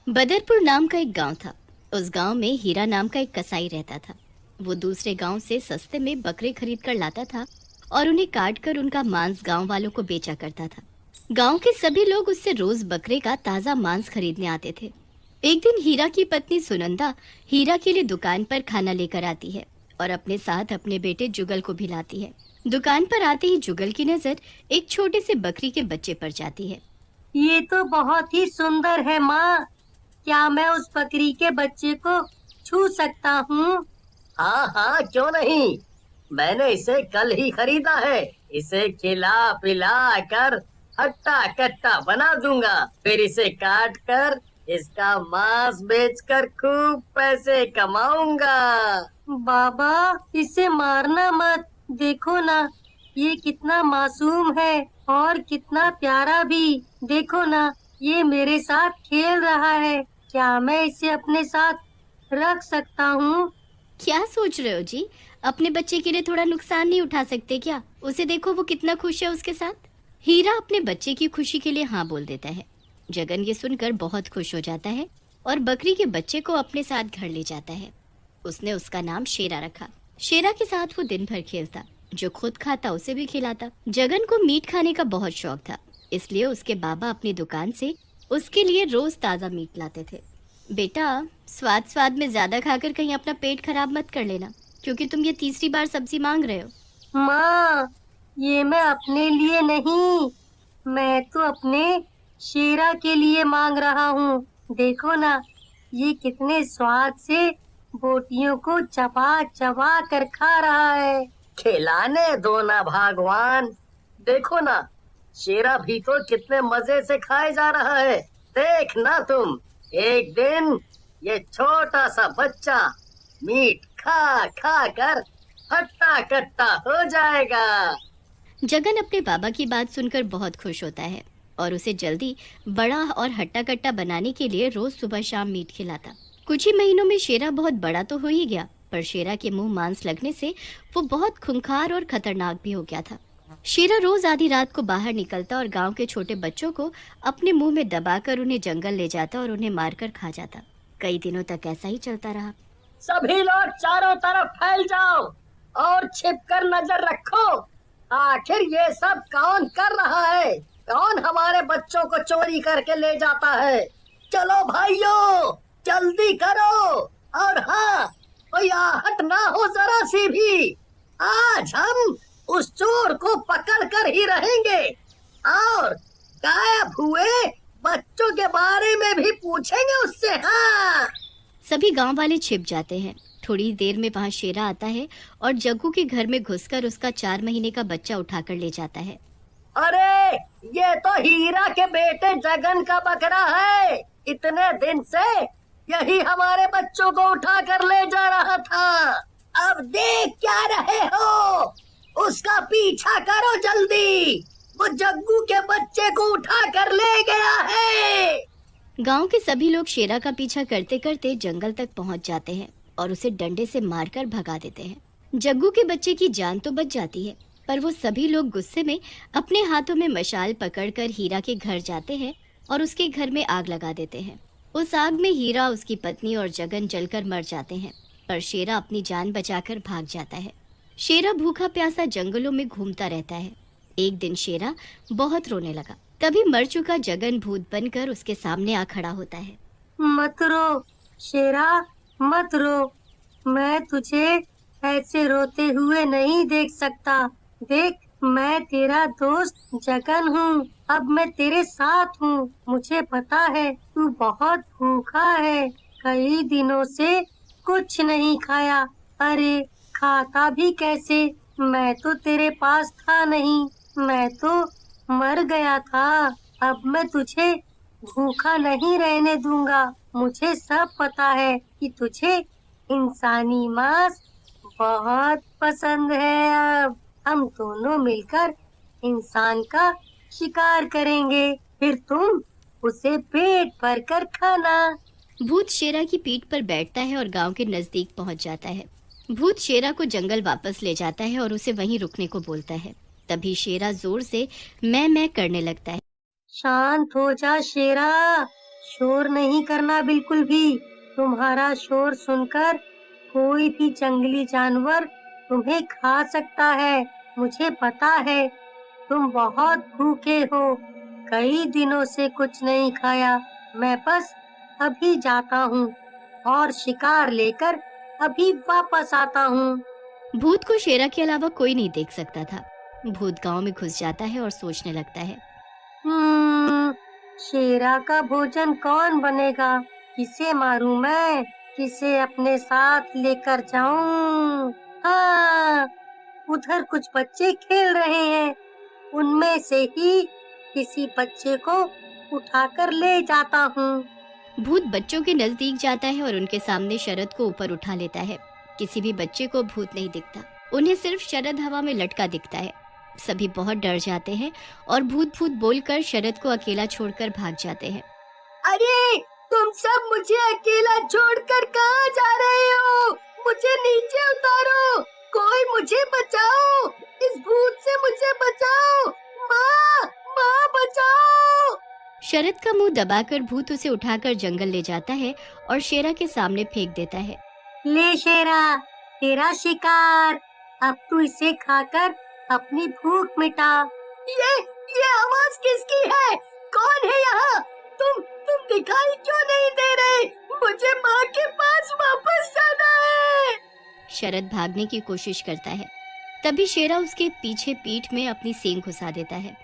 बदरपुर नाम का एक गांव था। उस गांव में हीरा नाम का एक कसाई रहता था। वो दूसरे गांव से सस्ते में बकरे खरीद कर लाता था और उन्हें काट कर उनका मांस गांव वालों को बेचा करता था। गांव के सभी लोग उससे रोज बकरे का ताजा मांस खरीदने आते थे। एक दिन हीरा की पत्नी सुनंदा हीरा के लिए दुकान पर खाना लेकर आती है और अपने साथ अपने बेटे जुगल को भी लाती है। दुकान पर आते ही जुगल की नजर एक छोटे से बकरी के बच्चे पर जाती है। ये तो बहुत ही सुंदर है माँ। क्या मैं उस बकरी के बच्चे को छू सकता हूँ? हाँ हाँ, क्यों नहीं। मैंने इसे कल ही खरीदा है। इसे खिला पिला कर हट्टा कट्टा बना दूंगा, फिर इसे काट कर इसका मांस बेचकर खूब पैसे कमाऊंगा। बाबा, इसे मारना मत। देखो ना, ये कितना मासूम है और कितना प्यारा भी। देखो ना, ये मेरे साथ खेल रहा है। क्या मैं इसे अपने साथ रख सकता हूँ? क्या सोच रहे हो जी? अपने बच्चे के लिए थोड़ा नुकसान नहीं उठा सकते क्या? उसे देखो, वो कितना खुश है उसके साथ। हीरा अपने बच्चे की खुशी के लिए हाँ बोल देता है। जगन ये सुनकर बहुत खुश हो जाता है और बकरी के बच्चे को अपने साथ घर ले जाता है। उसने उसका नाम शेरा रखा। शेरा के साथ वो दिन भर खेलता, जो खुद खाता उसे भी खिलाता। जगन को मीट खाने का बहुत शौक था, इसलिए उसके बाबा अपनी दुकान से उसके लिए रोज ताजा मीट लाते थे। बेटा, स्वाद स्वाद में ज्यादा खाकर कहीं अपना पेट खराब मत कर लेना, क्योंकि तुम ये तीसरी बार सब्जी मांग रहे हो। माँ, ये मैं अपने लिए नहीं, मैं तो अपने शेरा के लिए मांग रहा हूँ। देखो ना, ये कितने स्वाद से बोटियों को चबा चबा कर खा रहा है। खिलाने दो ना भगवान। देखो ना, शेरा भी तो कितने मजे से खाए जा रहा है। देख ना तुम, एक दिन ये छोटा सा बच्चा मीट खा खा कर हट्टा कट्टा हो जाएगा। जगन अपने बाबा की बात सुनकर बहुत खुश होता है और उसे जल्दी बड़ा और हट्टा कट्टा बनाने के लिए रोज सुबह शाम मीट खिलाता। कुछ ही महीनों में शेरा बहुत बड़ा तो हो ही गया, पर शेरा के मुंह मांस लगने से वो बहुत खूंखार और खतरनाक भी हो गया था। शेरा रोज आधी रात को बाहर निकलता और गांव के छोटे बच्चों को अपने मुंह में दबाकर उन्हें जंगल ले जाता और उन्हें मारकर खा जाता। कई दिनों तक ऐसा ही चलता रहा। सभी लोग चारों तरफ फैल जाओ और छिपकर नजर रखो। आखिर ये सब कौन कर रहा है? कौन हमारे बच्चों को चोरी करके ले जाता है? चलो भाइयों, जल्दी करो। और हाँ, कोई आहट ना हो जरा सी भी। आज हम उस चोर को पकड़ कर ही रहेंगे और गायब हुए बच्चों के बारे में भी पूछेंगे उससे। हाँ। सभी गांव वाले छिप जाते हैं। थोड़ी देर में वहां शेरा आता है और जग्गू के घर में घुसकर उसका 4 महीने का बच्चा उठाकर ले जाता है। अरे, ये तो हीरा के बेटे जगन का बकरा है। इतने दिन से यही हमारे बच्चों को उठा कर ले जा रहा था। अब देख क्या रहे हो? उसका पीछा करो जल्दी। वो जग्गू के बच्चे को उठा कर ले गया है। गांव के सभी लोग शेरा का पीछा करते करते जंगल तक पहुंच जाते हैं और उसे डंडे से मारकर भगा देते हैं। जग्गू के बच्चे की जान तो बच जाती है, पर वो सभी लोग गुस्से में अपने हाथों में मशाल पकड़कर हीरा के घर जाते हैं और उसके घर में आग लगा देते हैं। उस आग में हीरा, उसकी पत्नी और जगन जलकर मर जाते हैं, पर शेरा अपनी जान बचाकर भाग जाता है। शेरा भूखा प्यासा जंगलों में घूमता रहता है। एक दिन शेरा बहुत रोने लगा। तभी मर चुका जगन भूत बनकर उसके सामने आ खड़ा होता है। मत रो शेरा, मत रो। मैं तुझे ऐसे रोते हुए नहीं देख सकता। देख, मैं तेरा दोस्त जगन हूँ। अब मैं तेरे साथ हूँ। मुझे पता है तू बहुत भूखा है। कई दिनों से कुछ नहीं खाया। अरे, खाता भी कैसे? मैं तो तेरे पास था नहीं, मैं तो मर गया था। अब मैं तुझे भूखा नहीं रहने दूंगा। मुझे सब पता है कि तुझे इंसानी मांस बहुत पसंद है। अब हम दोनों मिलकर इंसान का शिकार करेंगे, फिर तुम उसे पेट भर कर खाना। भूत शेरा की पीठ पर बैठता है और गांव के नजदीक पहुंच जाता है। भूत शेरा को जंगल वापस ले जाता है और उसे वहीं रुकने को बोलता है। तभी शेरा जोर से मैं करने लगता है। शांत हो जा शेरा, शोर नहीं करना बिल्कुल भी। तुम्हारा शोर सुनकर कोई भी जंगली जानवर तुम्हें खा सकता है। मुझे पता है तुम बहुत भूखे हो, कई दिनों से कुछ नहीं खाया। मैं बस अभी जाता हूँ और शिकार लेकर अभी वापस आता हूँ। भूत को शेरा के अलावा कोई नहीं देख सकता था। भूत गांव में घुस जाता है और सोचने लगता है। हम्म, शेरा का भोजन कौन बनेगा? किसे मारूं मैं? किसे अपने साथ लेकर जाऊं? हाँ, उधर कुछ बच्चे खेल रहे हैं। उनमें से ही किसी बच्चे को उठाकर ले जाता हूँ। भूत बच्चों के नजदीक जाता है और उनके सामने शरद को ऊपर उठा लेता है। किसी भी बच्चे को भूत नहीं दिखता, उन्हें सिर्फ शरद हवा में लटका दिखता है। सभी बहुत डर जाते हैं और भूत भूत बोलकर शरद को अकेला छोड़कर भाग जाते हैं। अरे तुम सब मुझे अकेला छोड़कर कहाँ जा रहे हो? मुझे नीचे उतारो, कोई मुझे बचाओ, इस भूत से मुझे बचाओ। माँ, माँ बचाओ। शरद का मुंह दबाकर भूत उसे उठाकर जंगल ले जाता है और शेरा के सामने फेंक देता है। ले शेरा, तेरा शिकार। अब तू इसे खाकर अपनी भूख मिटा। ये आवाज किसकी है? कौन है यहाँ? तुम दिखाई क्यों नहीं दे रहे? मुझे माँ के पास वापस जाना है। शरद भागने की कोशिश करता है, तभी शेरा उसके पीछे पीठ में अपनी सींग घुसा देता है।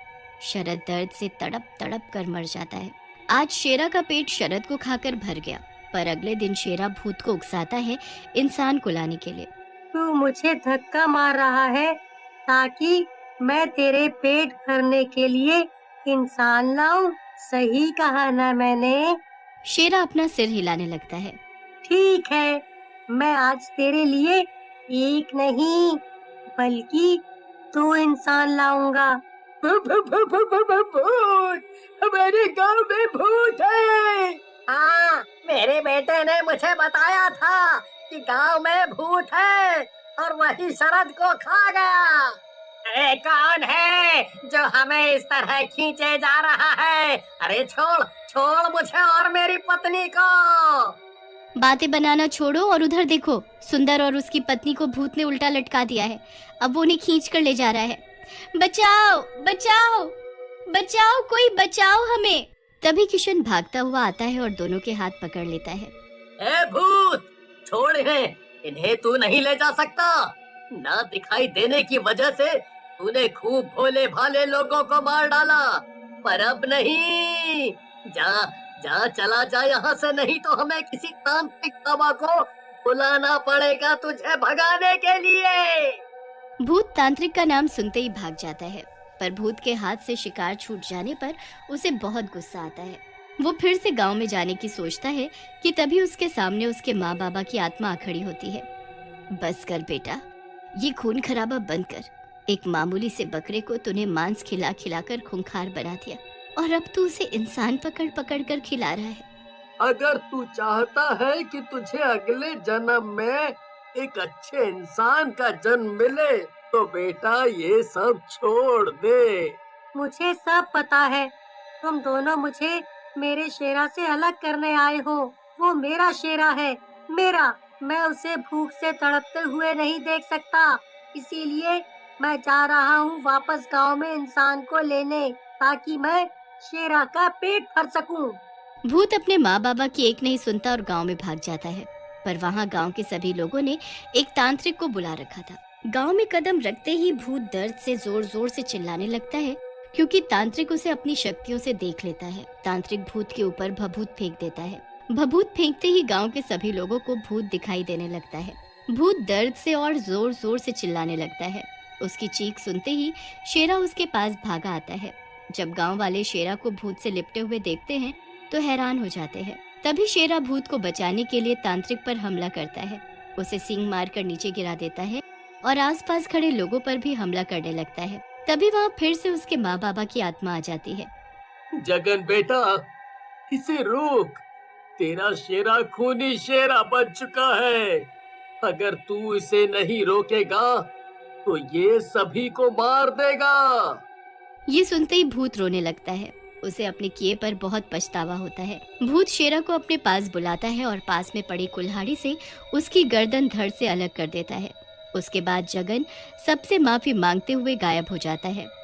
शरद दर्द से तड़प तड़प कर मर जाता है। आज शेरा का पेट शरद को खाकर भर गया, पर अगले दिन शेरा भूत को उकसाता है इंसान को लाने के लिए। तू मुझे धक्का मार रहा है ताकि मैं तेरे पेट भरने के लिए इंसान लाऊं। सही कहा ना मैंने? शेरा अपना सिर हिलाने लगता है। ठीक है, मैं आज तेरे लिए एक नहीं बल्कि 2 इंसान लाऊंगा। भूत, हमारे गांव में भूत है। हाँ, मेरे बेटे ने मुझे बताया था कि गांव में भूत है और वही शरद को खा गया। अरे कौन है जो हमें इस तरह खींचे जा रहा है? अरे छोड़ छोड़ मुझे और मेरी पत्नी को। बातें बनाना छोड़ो और उधर देखो, सुंदर और उसकी पत्नी को भूत ने उल्टा लटका दिया है। अब वो उन्हें खींच कर ले जा रहा है। बचाओ बचाओ बचाओ, कोई बचाओ हमें। तभी किशन भागता हुआ आता है और दोनों के हाथ पकड़ लेता है। ए भूत, छोड़ इन्हें तू नहीं ले जा सकता। ना दिखाई देने की वजह से तूने खूब भोले भाले लोगों को मार डाला, पर अब नहीं। जा जा, चला जा यहाँ से, नहीं तो हमें किसी तांत्रिक बाबा को बुलाना पड़ेगा तुझे भगाने के लिए। भूत तांत्रिक का नाम सुनते ही भाग जाता है, पर भूत के हाथ से शिकार छूट जाने पर उसे बहुत गुस्सा आता है। वो फिर से गांव में जाने की सोचता है कि तभी उसके सामने उसके माँ बाबा की आत्मा आ खड़ी होती है। बस कर बेटा, ये खून खराबा बंद कर। एक मामूली से बकरे को तूने मांस खिला खिलाकर खूंखार बना दिया और अब तू उसे इंसान पकड़ पकड़ कर खिला रहा है। अगर तू चाहता है कि तुझे अगले जन्म में एक अच्छे इंसान का जन्म मिले तो बेटा ये सब छोड़ दे। मुझे सब पता है। तुम दोनों मुझे मेरे शेरा से अलग करने आए हो। वो मेरा शेरा है, मेरा। मैं उसे भूख से तड़पते हुए नहीं देख सकता, इसीलिए मैं जा रहा हूँ वापस गांव में इंसान को लेने, ताकि मैं शेरा का पेट भर सकूं। भूत अपने माँ बाबा की एक नहीं सुनता और गांव में भाग जाता है, पर वहाँ गांव के सभी लोगों ने एक तांत्रिक को बुला रखा था। गांव में कदम रखते ही भूत दर्द से जोर जोर से चिल्लाने लगता है, क्योंकि तांत्रिक उसे अपनी शक्तियों से देख लेता है। तांत्रिक भूत के ऊपर भभूत फेंक देता है। भभूत फेंकते ही गांव के सभी लोगों को भूत दिखाई देने लगता है। भूत दर्द से और जोर जोर से चिल्लाने लगता है। उसकी चीख सुनते ही शेरा उसके पास भागा आता है। जब गांव वाले शेरा को भूत से लिपटे हुए देखते हैं तो हैरान हो जाते हैं। तभी शेरा भूत को बचाने के लिए तांत्रिक पर हमला करता है। उसे सींग मारकर नीचे गिरा देता है और आसपास खड़े लोगों पर भी हमला करने लगता है। तभी वहाँ फिर से उसके माँ बाबा की आत्मा आ जाती है। जगन बेटा, इसे रोक। तेरा शेरा खूनी शेरा बन चुका है। अगर तू इसे नहीं रोकेगा तो ये सभी को मार देगा। ये सुनते ही भूत रोने लगता है। उसे अपने किए पर बहुत पछतावा होता है। भूत शेरा को अपने पास बुलाता है और पास में पड़ी कुल्हाड़ी से उसकी गर्दन धड़ से अलग कर देता है। उसके बाद जगन सबसे माफी मांगते हुए गायब हो जाता है।